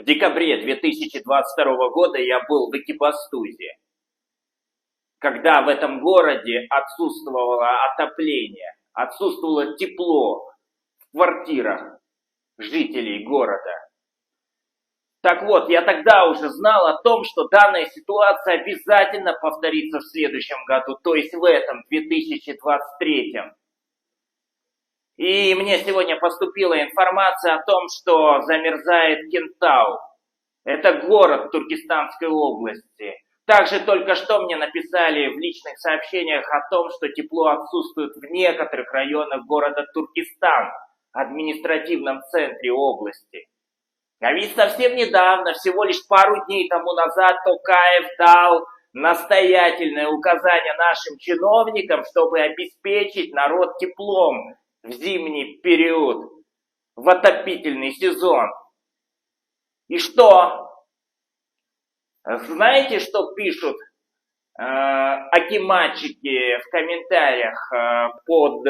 В декабре 2022 года я был в Экибастузе, когда в этом городе отсутствовало отопление, отсутствовало тепло в квартирах жителей города. Так вот, я тогда уже знал о том, что данная ситуация обязательно повторится в следующем году, то есть в этом, 2023. И мне сегодня поступила информация о том, что замерзает Кентау. Это город Туркестанской области. Также только что мне написали в личных сообщениях о том, что тепло отсутствует в некоторых районах города Туркестан, административном центре области. А ведь совсем недавно, всего лишь пару дней тому назад, Токаев дал настоятельное указание нашим чиновникам, чтобы обеспечить народ теплом в зимний период, в отопительный сезон. И что? Знаете, что пишут акиматчики в комментариях под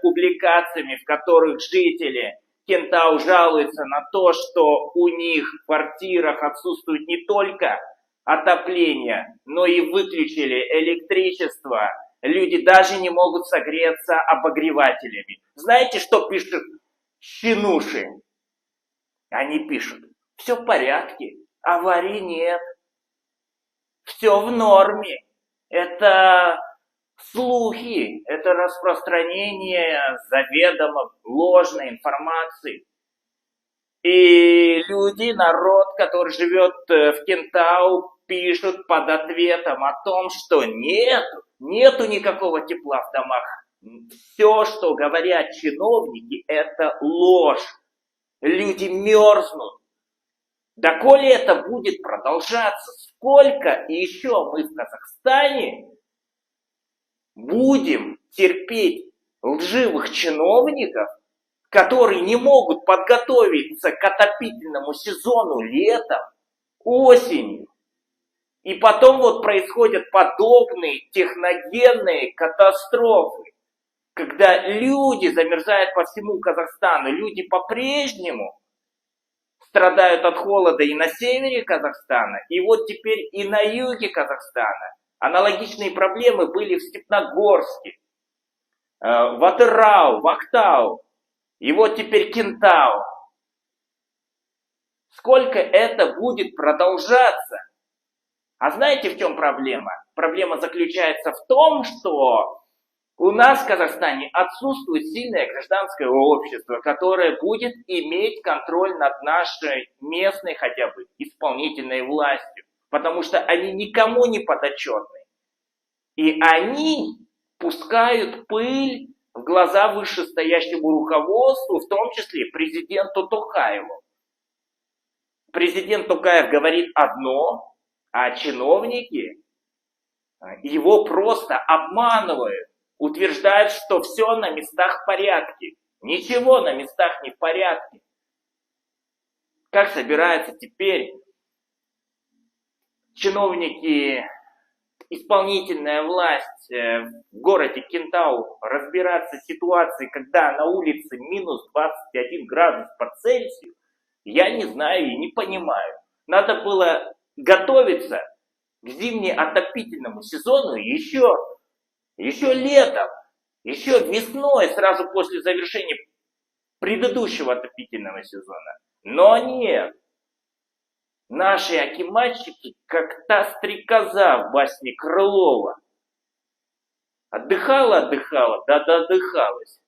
публикациями, в которых жители Кентау жалуются на то, что у них в квартирах отсутствует не только отопление, но и выключили электричество. Люди даже не могут согреться обогревателями. Знаете, что пишут чинуши? Они пишут: все в порядке, аварий нет, все в норме. Это слухи, это распространение заведомо ложной информации. И люди, народ, который живет в Кентау, пишут под ответом о том, что нету никакого тепла в домах. Все, что говорят чиновники, это ложь. Люди мерзнут. Доколе это будет продолжаться, сколько еще мы в Казахстане будем терпеть лживых чиновников, которые не могут подготовиться к отопительному сезону летом, осенью. И потом вот происходят подобные техногенные катастрофы, когда люди замерзают по всему Казахстану, люди по-прежнему страдают от холода и на севере Казахстана, и вот теперь и на юге Казахстана. Аналогичные проблемы были в Степногорске, в Атырау, в Актау, и вот теперь Кентау. Сколько это будет продолжаться? А знаете, в чем проблема? Проблема заключается в том, что у нас в Казахстане отсутствует сильное гражданское общество, которое будет иметь контроль над нашей местной хотя бы исполнительной властью, потому что они никому не подотчетны. И они пускают пыль в глаза вышестоящему руководству, в том числе президенту Токаеву. Президент Токаев говорит одно, а чиновники его просто обманывают. Утверждают, что все на местах в порядке. Ничего на местах не в порядке. Как собираются теперь чиновники, исполнительная власть в городе Кентау разбираться с ситуацией, когда на улице минус 21 градус по Цельсию, я не знаю и не понимаю. Надо было готовиться к зимне-отопительному сезону еще летом, еще весной, сразу после завершения предыдущего отопительного сезона. Но нет. Наши акиматчики, как та стрекоза в басне Крылова. Отдыхала, да додыхалась.